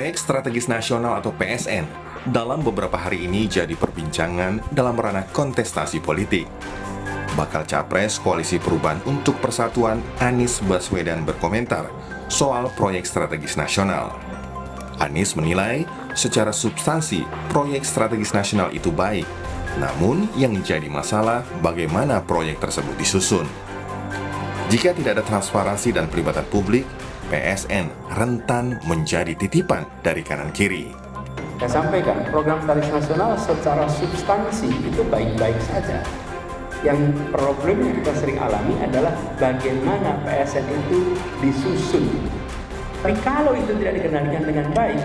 Proyek Strategis Nasional atau PSN dalam beberapa hari ini jadi perbincangan dalam ranah kontestasi politik. Bakal Capres Koalisi Perubahan untuk Persatuan Anies Baswedan berkomentar soal proyek strategis nasional. Anies menilai secara substansi proyek strategis nasional itu baik, namun yang jadi masalah bagaimana proyek tersebut disusun. Jika tidak ada transparansi dan pelibatan publik, PSN rentan menjadi titipan dari kanan kiri. Saya sampaikan, program strategis nasional secara substansi itu baik-baik saja. Yang problem yang kita sering alami adalah bagaimana PSN itu disusun. Tapi kalau itu tidak dikendalikan dengan baik,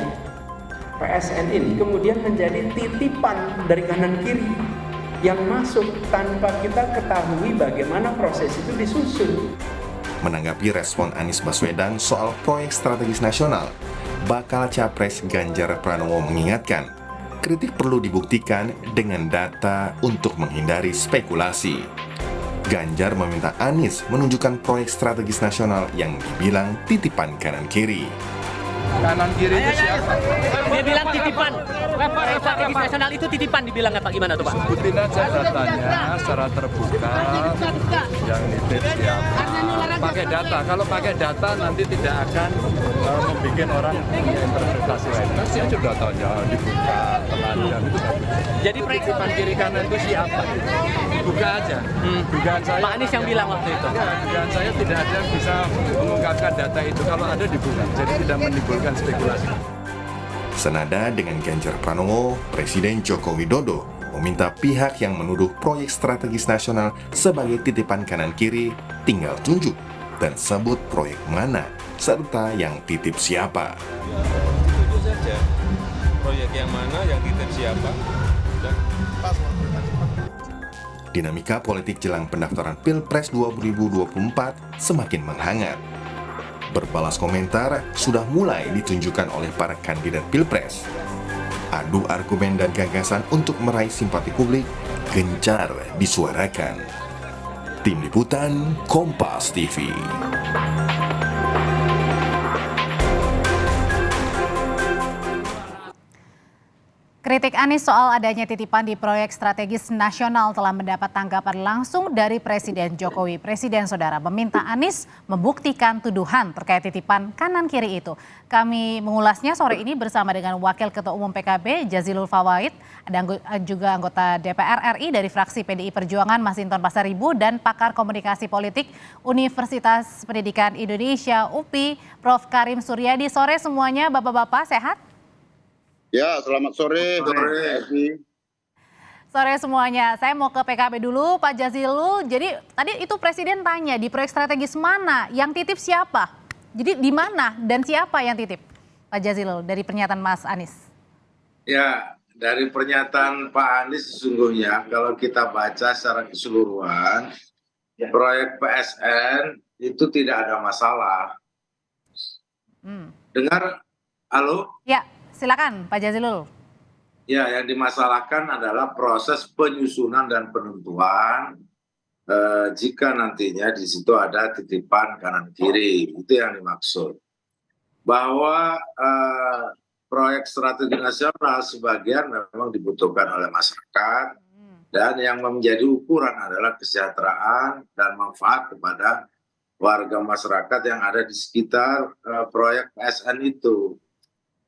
PSN ini kemudian menjadi titipan dari kanan kiri yang masuk tanpa kita ketahui bagaimana proses itu disusun. Menanggapi respon Anies Baswedan soal proyek strategis nasional, bakal Capres Ganjar Pranowo mengingatkan, kritik perlu dibuktikan dengan data untuk menghindari spekulasi. Ganjar meminta Anies menunjukkan proyek strategis nasional yang dibilang titipan kanan kiri. Kanan kiri itu siapa? Dia bilang titipan. Proyek strategis nasional itu titipan dibilang apa gimana tuh Pak? Sebutin aja datanya secara terbuka. Yang nitip siapa? Pakai data. Kalau pakai data nanti tidak akan membuat orang interpretasi lain. Saya sudah tanya dibuka telanjang itu. Jadi proyek Titipan kiri kanan itu siapa? Buka aja. Dugaan saya. Pak Anies yang bilang waktu itu. Ya, dugaan saya tidak ada yang bisa mengungkapkan data itu. Kalau ada dibuka. Jadi tidak menimbulkan spekulasi. Senada dengan Ganjar Pranowo, Presiden Joko Widodo meminta pihak yang menuduh proyek strategis nasional sebagai titipan kanan kiri tinggal tunjuk dan sebut proyek mana serta yang titip siapa. Itu saja proyek yang mana, yang titip siapa. Dan Dinamika politik jelang pendaftaran Pilpres 2024 semakin menghangat. Berbalas komentar sudah mulai ditunjukkan oleh para kandidat Pilpres. Adu argumen dan gagasan untuk meraih simpati publik gencar disuarakan. Tim Liputan Kompas TV. Kritik Anies soal adanya titipan di proyek strategis nasional telah mendapat tanggapan langsung dari Presiden Jokowi. Presiden Saudara meminta Anies membuktikan tuduhan terkait titipan kanan kiri itu. Kami mengulasnya sore ini bersama dengan Wakil Ketua Umum PKB Jazilul Fawait, ada juga anggota DPR RI dari fraksi PDI Perjuangan Masinton Pasaribu dan pakar komunikasi politik Universitas Pendidikan Indonesia UPI Prof. Karim Suryadi. Sore semuanya, Bapak-bapak sehat? Ya, selamat sore. Sore semuanya. Saya mau ke PKB dulu, Pak Jazilul. Jadi tadi itu Presiden tanya di proyek strategis mana, yang titip siapa? Jadi di mana dan siapa yang titip? Pak Jazilul, dari pernyataan Mas Anies. Ya, dari pernyataan Pak Anies sesungguhnya kalau kita baca secara keseluruhan, proyek PSN itu tidak ada masalah. Dengar, halo? Ya. Silakan Pak Jazilul. Ya, yang dimasalahkan adalah proses penyusunan dan penentuan jika nantinya di situ ada titipan kanan kiri, itu yang dimaksud. Bahwa proyek strategi nasional sebagian memang dibutuhkan oleh masyarakat dan yang menjadi ukuran adalah kesejahteraan dan manfaat kepada warga masyarakat yang ada di sekitar proyek PSN itu.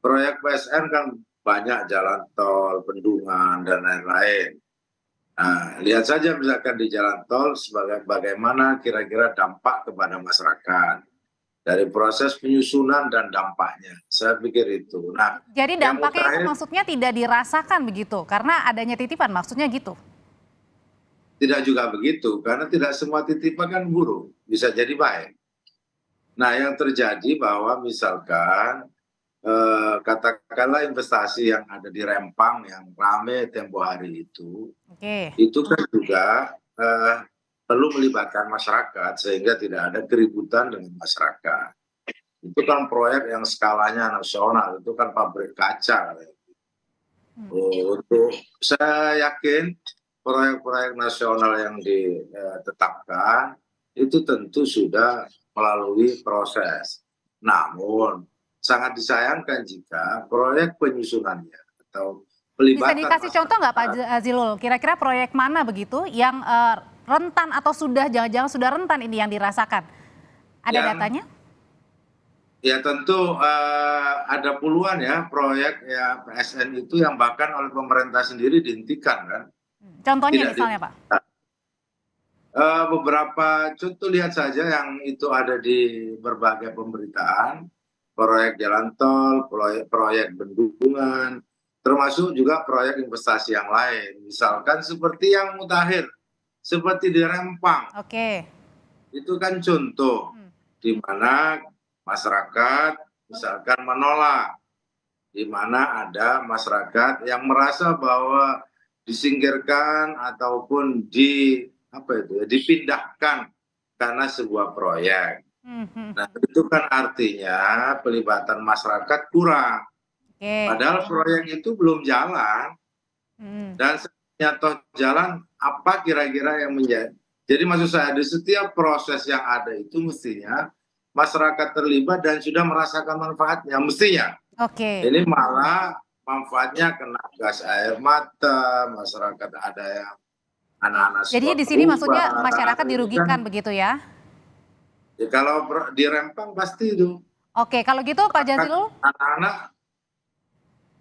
Proyek PSN kan banyak jalan tol, bendungan, dan lain-lain. Nah, lihat saja misalkan di jalan tol sebagai bagaimana kira-kira dampak kepada masyarakat. Dari proses penyusunan dan dampaknya. Saya pikir itu. Nah, jadi dampaknya itu maksudnya tidak dirasakan begitu? Karena adanya titipan, maksudnya gitu? Tidak juga begitu, karena tidak semua titipan kan buruk. Bisa jadi baik. Nah, yang terjadi bahwa misalkan katakanlah investasi yang ada di Rempang yang rame tempo hari itu kan juga perlu melibatkan masyarakat sehingga tidak ada keributan dengan masyarakat. Itu kan proyek yang skalanya nasional, itu kan pabrik kaca. Untuk saya yakin proyek-proyek nasional yang ditetapkan itu tentu sudah melalui proses. Namun sangat disayangkan jika proyek penyusunannya atau Bisa pelibatan dikasih contoh nggak Pak Jazilul? Kira-kira proyek mana begitu yang rentan atau jangan-jangan sudah rentan ini yang dirasakan? Ada datanya? Ya tentu ada puluhan ya proyek ya PSN itu yang bahkan oleh pemerintah sendiri dihentikan kan. Contohnya Tidak misalnya Pak? Beberapa contoh lihat saja yang itu ada di berbagai pemberitaan, proyek jalan tol, proyek bendungan, termasuk juga proyek investasi yang lain. Misalkan seperti yang mutakhir, seperti di Rempang. Oke. Itu kan contoh di mana masyarakat misalkan menolak, di mana ada masyarakat yang merasa bahwa disingkirkan ataupun dipindahkan karena sebuah proyek. Nah, itu kan artinya pelibatan masyarakat kurang. Padahal proyek itu belum jalan. Dan setelah jalan, apa kira-kira yang menjadi? Jadi maksud saya di setiap proses yang ada itu mestinya masyarakat terlibat dan sudah merasakan manfaatnya, mestinya. Ini malah manfaatnya kena gas air mata, masyarakat ada yang anak-anak sekolah. Jadi di sini maksudnya masyarakat dirugikan begitu ya? Ya kalau di Rempang pasti itu. Oke, kalau gitu Pak Jazilul? Anak-anak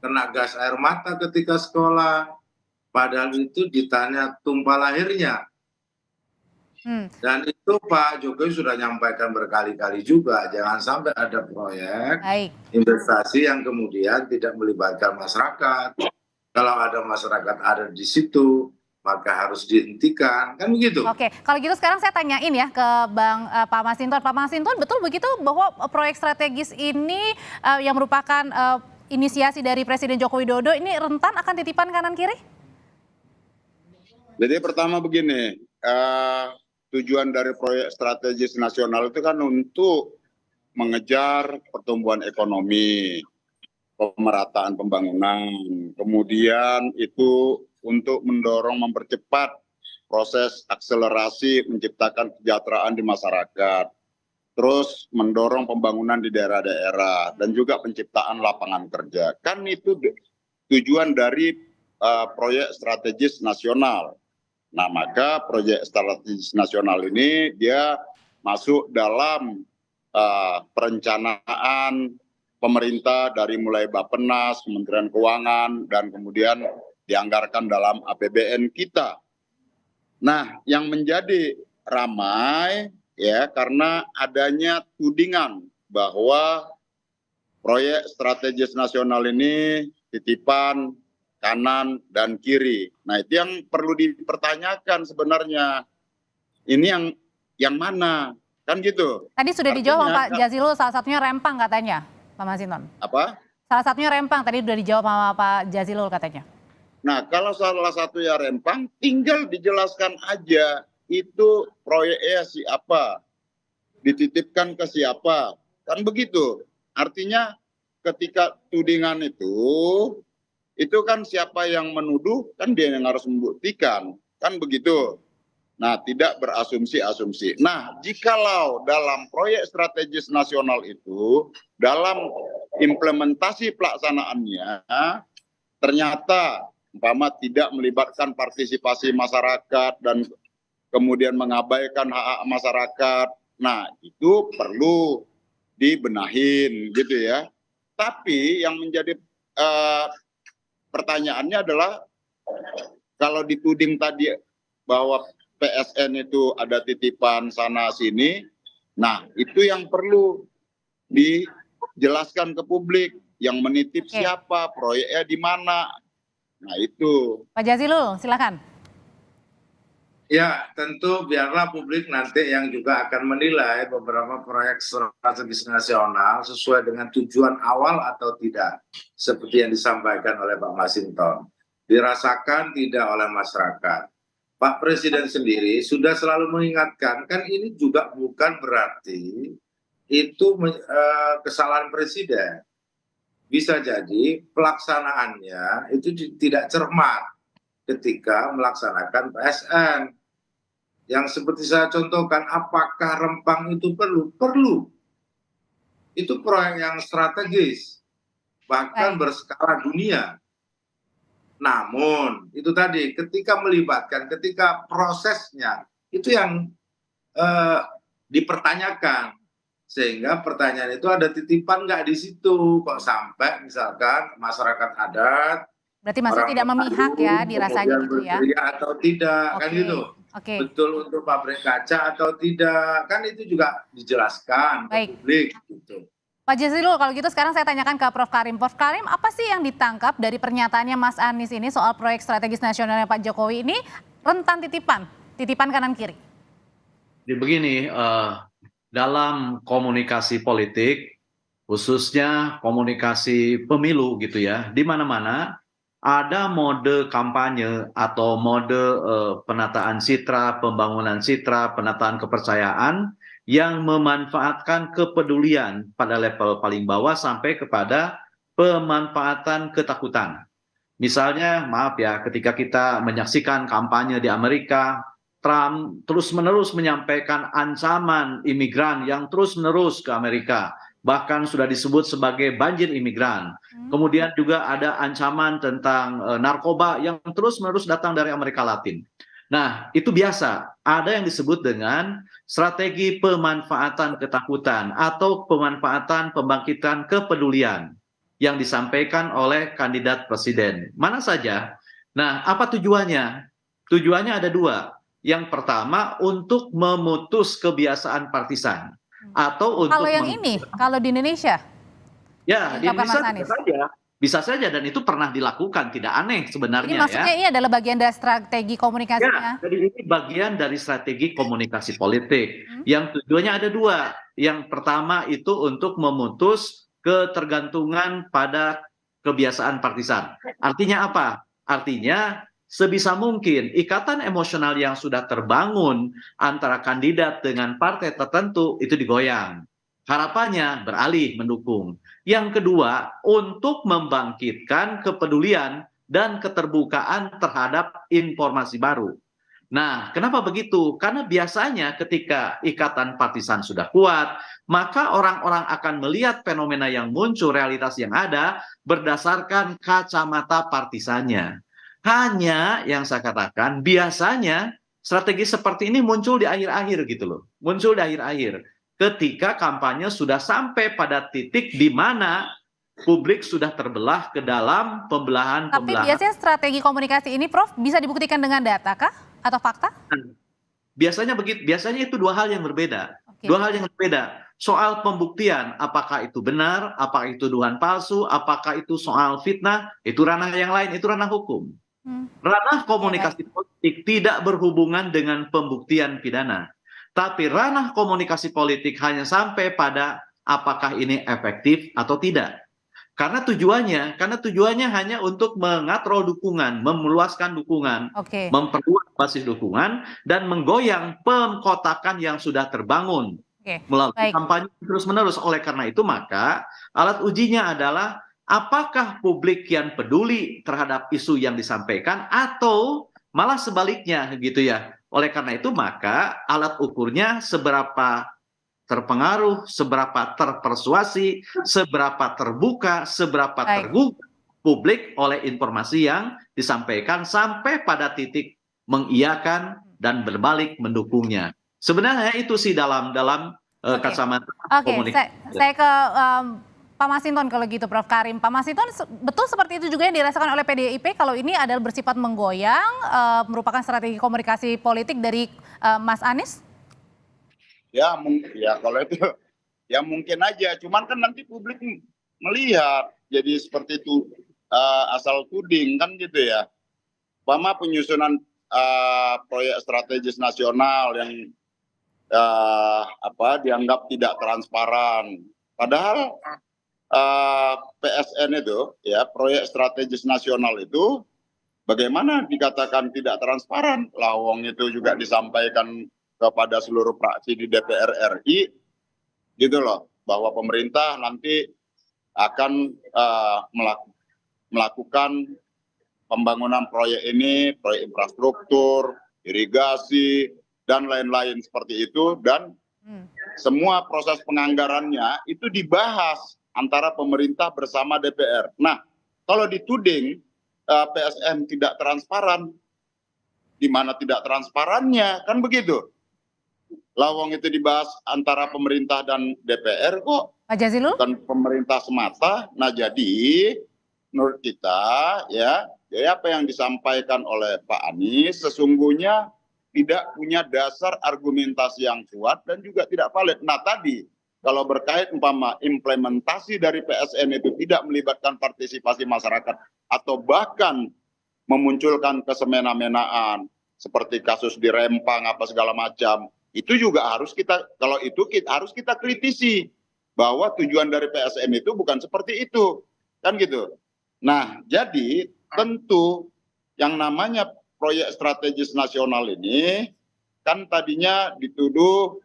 kena gas air mata ketika sekolah, padahal itu ditanya tumpah lahirnya. Dan itu Pak Jokowi sudah nyampaikan berkali-kali juga, jangan sampai ada proyek investasi yang kemudian tidak melibatkan masyarakat. Kalau ada masyarakat ada di situ, maka harus dihentikan, kan begitu. Oke, kalau gitu sekarang saya tanyain ya ke Pak Masinton. Pak Masinton, betul begitu bahwa proyek strategis ini yang merupakan inisiasi dari Presiden Joko Widodo ini rentan akan titipan kanan kiri? Jadi pertama begini, tujuan dari proyek strategis nasional itu kan untuk mengejar pertumbuhan ekonomi, pemerataan pembangunan, kemudian itu untuk mendorong mempercepat proses akselerasi menciptakan kesejahteraan di masyarakat, terus mendorong pembangunan di daerah-daerah dan juga penciptaan lapangan kerja. Kan itu tujuan dari proyek strategis nasional. Nah, maka proyek strategis nasional ini dia masuk dalam perencanaan pemerintah dari mulai Bappenas, Kementerian Keuangan, dan kemudian dianggarkan dalam APBN kita. Nah, yang menjadi ramai ya karena adanya tudingan bahwa proyek strategis nasional ini titipan kanan dan kiri. Nah, itu yang perlu dipertanyakan sebenarnya. Ini yang mana? Kan gitu. Tadi sudah dijawab sama Pak Jazilul, salah satunya Rempang katanya, Pak Masinton. Apa? Salah satunya Rempang, tadi sudah dijawab sama Pak Jazilul katanya. Nah, kalau salah satunya Rempang, tinggal dijelaskan aja itu proyeknya siapa, dititipkan ke siapa, kan begitu. Artinya ketika tudingan itu kan siapa yang menuduh, kan dia yang harus membuktikan, kan begitu. Nah, tidak berasumsi-asumsi. Nah, jikalau dalam proyek strategis nasional itu, dalam implementasi pelaksanaannya, ternyata umpama tidak melibatkan partisipasi masyarakat dan kemudian mengabaikan hak-hak masyarakat, nah itu perlu dibenahin gitu ya. Tapi yang menjadi pertanyaannya adalah kalau dituding tadi bahwa PSN itu ada titipan sana sini, nah itu yang perlu dijelaskan ke publik, yang menitip siapa, proyeknya di mana. Nah itu. Pak Jazilul, silakan. Ya, tentu biarlah publik nanti yang juga akan menilai beberapa proyek strategis nasional sesuai dengan tujuan awal atau tidak. Seperti yang disampaikan oleh Pak Masinton. Dirasakan tidak oleh masyarakat. Pak Presiden sendiri sudah selalu mengingatkan, kan ini juga bukan berarti itu kesalahan Presiden. Bisa jadi pelaksanaannya itu tidak cermat ketika melaksanakan PSN. Yang seperti saya contohkan, apakah Rempang itu perlu? Perlu. itu proyek yang strategis, bahkan berskala dunia. Namun itu tadi ketika melibatkan, ketika prosesnya itu yang dipertanyakan, sehingga pertanyaan itu ada titipan nggak di situ, kok sampai misalkan masyarakat adat, Berarti maksud tidak memihak ya dirasanya gitu ya? Bersedia atau tidak, kan gitu. Oke. Betul untuk pabrik kaca atau tidak, kan itu juga dijelaskan ke publik gitu. Pak Jazilul, kalau gitu sekarang saya tanyakan ke Prof. Karim. Prof. Karim, apa sih yang ditangkap dari pernyataannya Mas Anies ini soal proyek strategis nasionalnya Pak Jokowi ini rentan titipan kanan kiri? Jadi begini, dalam komunikasi politik, khususnya komunikasi pemilu gitu ya, di mana-mana ada mode kampanye atau mode penataan citra, pembangunan citra, penataan kepercayaan yang memanfaatkan kepedulian pada level paling bawah sampai kepada pemanfaatan ketakutan. Misalnya, maaf ya, ketika kita menyaksikan kampanye di Amerika, Trump terus-menerus menyampaikan ancaman imigran yang terus-menerus ke Amerika. Bahkan sudah disebut sebagai banjir imigran. Kemudian juga ada ancaman tentang narkoba yang terus-menerus datang dari Amerika Latin. Nah, itu biasa. Ada yang disebut dengan strategi pemanfaatan ketakutan atau pemanfaatan pembangkitan kepedulian yang disampaikan oleh kandidat presiden. Mana saja? Nah, apa tujuannya? Tujuannya ada dua. Yang pertama, untuk memutus kebiasaan partisan. Atau untuk kalau yang ini, kalau di Indonesia? Ya, di Indonesia bisa saja dan itu pernah dilakukan, tidak aneh sebenarnya. Jadi maksudnya ini adalah bagian dari strategi komunikasinya? Ya, jadi ini bagian dari strategi komunikasi politik. Yang tujuannya ada dua. Yang pertama itu untuk memutus ketergantungan pada kebiasaan partisan. Artinya apa? Artinya sebisa mungkin ikatan emosional yang sudah terbangun antara kandidat dengan partai tertentu itu digoyang. Harapannya beralih mendukung. Yang kedua, untuk membangkitkan kepedulian dan keterbukaan terhadap informasi baru. Nah, kenapa begitu? Karena biasanya ketika ikatan partisan sudah kuat, maka orang-orang akan melihat fenomena yang muncul, realitas yang ada, berdasarkan kacamata partisannya. Hanya yang saya katakan, biasanya strategi seperti ini muncul di akhir-akhir gitu loh. Muncul di akhir-akhir. Ketika kampanye sudah sampai pada titik di mana publik sudah terbelah ke dalam pembelahan. Tapi biasanya strategi komunikasi ini, Prof, bisa dibuktikan dengan data kah? Atau fakta? Biasanya begitu. Biasanya itu dua hal yang berbeda. Dua hal yang berbeda. Soal pembuktian, apakah itu benar, apakah itu tuduhan palsu, apakah itu soal fitnah, itu ranah yang lain, itu ranah hukum. Ranah komunikasi politik tidak berhubungan dengan pembuktian pidana. Tapi ranah komunikasi politik hanya sampai pada apakah ini efektif atau tidak. Karena tujuannya hanya untuk mengatrol dukungan, meluaskan dukungan, memperluas basis dukungan, dan menggoyang pengkotakan yang sudah terbangun melalui kampanye terus-menerus. Oleh karena itu maka alat ujinya adalah apakah publik yang peduli terhadap isu yang disampaikan atau malah sebaliknya gitu ya. Oleh karena itu maka alat ukurnya seberapa terpengaruh, seberapa terpersuasi, seberapa terbuka, seberapa tergugah publik oleh informasi yang disampaikan sampai pada titik mengiyakan dan berbalik mendukungnya. Sebenarnya itu sih dalam kacamata komunikasi. Saya ke Pak Masinton kalau gitu, Prof. Karim. Pak Masinton, betul seperti itu juga yang dirasakan oleh PDIP kalau ini adalah bersifat menggoyang, merupakan strategi komunikasi politik dari Mas Anies? Ya kalau itu ya mungkin aja. Cuman kan nanti publik melihat jadi seperti itu asal tuding kan gitu ya. Umpama penyusunan proyek strategis nasional yang dianggap tidak transparan. Padahal PSN itu ya proyek strategis nasional itu bagaimana dikatakan tidak transparan? Lawang itu juga disampaikan kepada seluruh fraksi di DPR RI gitu loh, bahwa pemerintah nanti akan melakukan pembangunan proyek ini, proyek infrastruktur, irigasi dan lain-lain seperti itu, dan Semua proses penganggarannya itu dibahas antara pemerintah bersama DPR. Nah, kalau dituding PSN tidak transparan, di mana tidak transparannya, kan begitu. Lawang itu dibahas antara pemerintah dan DPR kok, Pak Jazilul? bukan pemerintah semata. Nah, jadi menurut kita ya apa yang disampaikan oleh Pak Anies sesungguhnya tidak punya dasar argumentasi yang kuat dan juga tidak valid. Nah, tadi kalau berkait umpama implementasi dari PSN itu tidak melibatkan partisipasi masyarakat atau bahkan memunculkan kesemena-menaan seperti kasus di Rempang apa segala macam, itu juga harus kita, kalau itu harus kita kritisi bahwa tujuan dari PSN itu bukan seperti itu, kan gitu. Nah, jadi tentu yang namanya proyek strategis nasional ini kan tadinya dituduh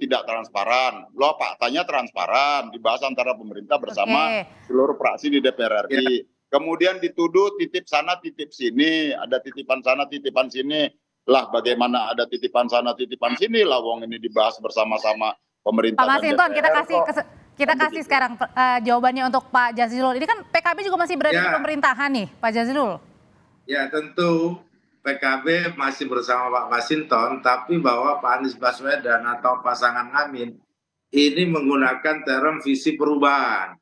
tidak transparan. Loh, faktanya transparan, dibahas antara pemerintah bersama seluruh fraksi di DPR RI. Kemudian dituduh titip sana titip sini, ada titipan sana titipan sini. Lah bagaimana ada titipan sana titipan sini, lawang ini dibahas bersama-sama pemerintah. Pak Masinton, kita kasih sekarang jawabannya untuk Pak Jazilul. Ini kan PKB juga masih berada di pemerintahan nih, Pak Jazilul. Ya, tentu PKB masih bersama Pak Masinton, tapi bahwa Pak Anies Baswedan atau pasangan Amin ini menggunakan term visi perubahan.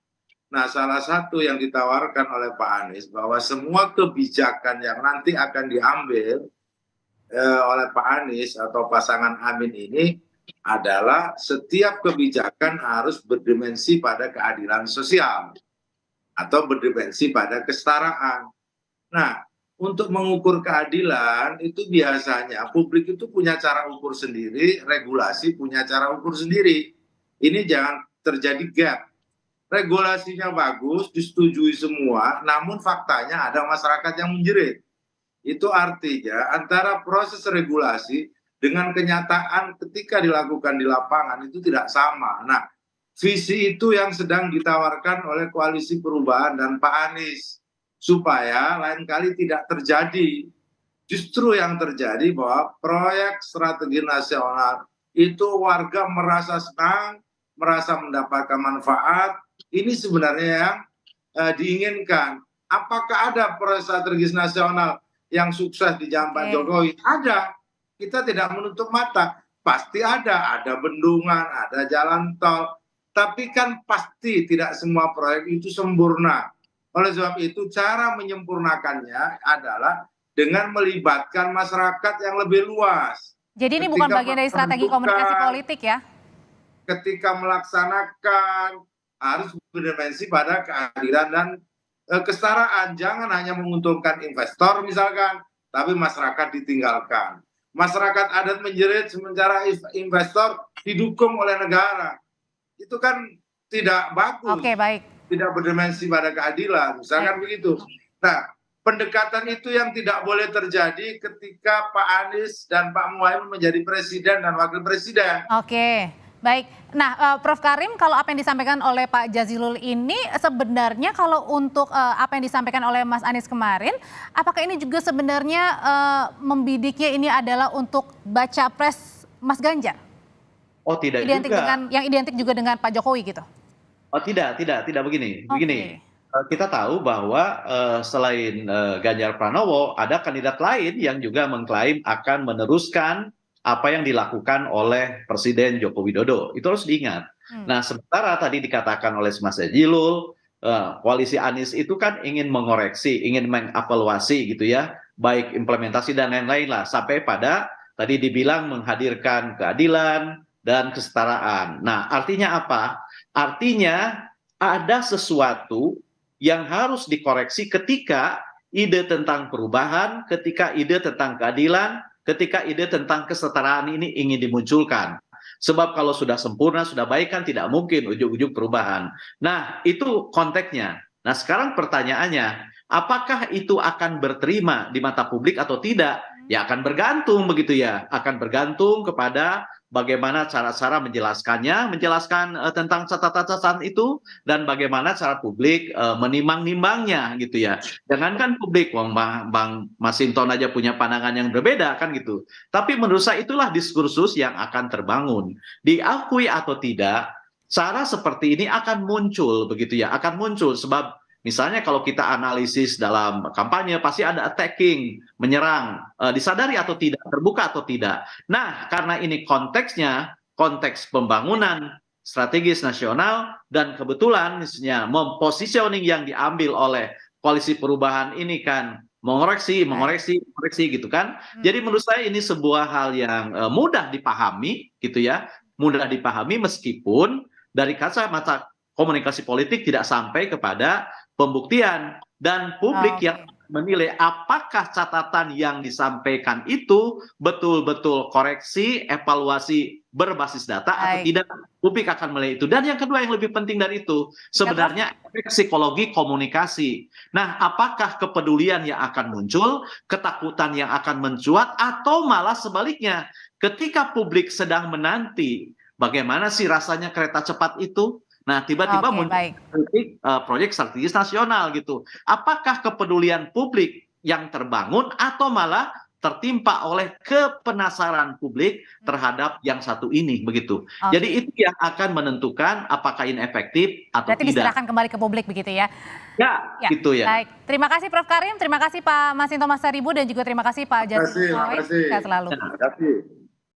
Nah, salah satu yang ditawarkan oleh Pak Anies bahwa semua kebijakan yang nanti akan diambil oleh Pak Anies atau pasangan Amin ini adalah setiap kebijakan harus berdimensi pada keadilan sosial atau berdimensi pada kesetaraan. Nah, untuk mengukur keadilan itu biasanya publik itu punya cara ukur sendiri, regulasi punya cara ukur sendiri. Ini jangan terjadi gap. Regulasinya bagus, disetujui semua, namun faktanya ada masyarakat yang menjerit. Itu artinya antara proses regulasi dengan kenyataan ketika dilakukan di lapangan itu tidak sama. Nah, visi itu yang sedang ditawarkan oleh Koalisi Perubahan dan Pak Anies. Supaya lain kali tidak terjadi. Justru yang terjadi bahwa proyek strategi nasional itu warga merasa senang, merasa mendapatkan manfaat. Ini sebenarnya yang diinginkan. Apakah ada proyek strategis nasional yang sukses di zaman Pak Jokowi? Ada. Kita tidak menutup mata. Pasti ada bendungan, ada jalan tol. Tapi kan pasti tidak semua proyek itu sempurna. Oleh sebab itu cara menyempurnakannya adalah dengan melibatkan masyarakat yang lebih luas. Jadi ini bukan bagian dari strategi komunikasi politik ya? Ketika melaksanakan harus berdimensi pada keadilan dan kesetaraan. Jangan hanya menguntungkan investor misalkan, tapi masyarakat ditinggalkan. Masyarakat adat menjerit sementara investor didukung oleh negara. Itu kan tidak bagus. Oke, baik. Tidak berdimensi pada keadilan, misalkan begitu. Nah, pendekatan itu yang tidak boleh terjadi ketika Pak Anies dan Pak Muhaimin menjadi presiden dan wakil presiden. Oke, baik. Nah, Prof. Karim, kalau apa yang disampaikan oleh Pak Jazilul ini sebenarnya kalau untuk apa yang disampaikan oleh Mas Anies kemarin, apakah ini juga sebenarnya membidiknya ini adalah untuk baca pres Mas Ganjar? Oh, tidak identik juga. Yang identik juga dengan Pak Jokowi gitu? Oh, tidak begini. Begini, kita tahu bahwa selain Ganjar Pranowo, ada kandidat lain yang juga mengklaim akan meneruskan apa yang dilakukan oleh Presiden Joko Widodo. Itu harus diingat. Nah, sementara tadi dikatakan oleh Mas Jazilul, koalisi Anies itu kan ingin mengoreksi, ingin mengevaluasi gitu ya, baik implementasi dan lain-lain lah, sampai pada tadi dibilang menghadirkan keadilan dan kesetaraan. Nah, artinya apa? Artinya ada sesuatu yang harus dikoreksi ketika ide tentang perubahan, ketika ide tentang keadilan, ketika ide tentang kesetaraan ini ingin dimunculkan. Sebab kalau sudah sempurna, sudah baik kan tidak mungkin ujung-ujung perubahan. Nah, itu konteksnya. Nah, sekarang pertanyaannya, apakah itu akan berterima di mata publik atau tidak? Ya akan bergantung begitu ya, akan bergantung kepada bagaimana cara-cara menjelaskannya, menjelaskan tentang catatan-catatan itu dan bagaimana cara publik menimang-nimbangnya gitu ya. Jangankan publik, Bang Masinton aja punya pandangan yang berbeda kan gitu. Tapi menurut saya itulah diskursus yang akan terbangun. Diakui atau tidak, cara seperti ini akan muncul begitu ya, akan muncul sebab misalnya kalau kita analisis dalam kampanye pasti ada attacking, menyerang, disadari atau tidak, terbuka atau tidak. Nah, karena ini konteksnya, konteks pembangunan strategis nasional dan kebetulan misalnya mempositioning yang diambil oleh koalisi perubahan ini kan mengoreksi gitu kan. Jadi menurut saya ini sebuah hal yang mudah dipahami gitu ya, mudah dipahami meskipun dari kacamata komunikasi politik tidak sampai kepada pembuktian dan publik yang menilai apakah catatan yang disampaikan itu betul-betul koreksi, evaluasi berbasis data atau tidak, publik akan menilai itu. Dan yang kedua yang lebih penting dari itu, sebenarnya efek psikologi komunikasi. Nah, apakah kepedulian yang akan muncul, ketakutan yang akan mencuat, atau malah sebaliknya, ketika publik sedang menanti bagaimana sih rasanya kereta cepat itu, nah, tiba-tiba muncul proyek strategis nasional gitu. Apakah kepedulian publik yang terbangun atau malah tertimpa oleh kepenasaran publik terhadap yang satu ini begitu. Jadi itu yang akan menentukan apakah ini efektif atau berarti tidak. diserahkan kembali ke publik begitu ya. Ya, gitu ya. Baik, terima kasih Prof Karim, terima kasih Pak Masinton Masaribu dan juga terima kasih Pak Jasmine. Sehat selalu. Terima kasih.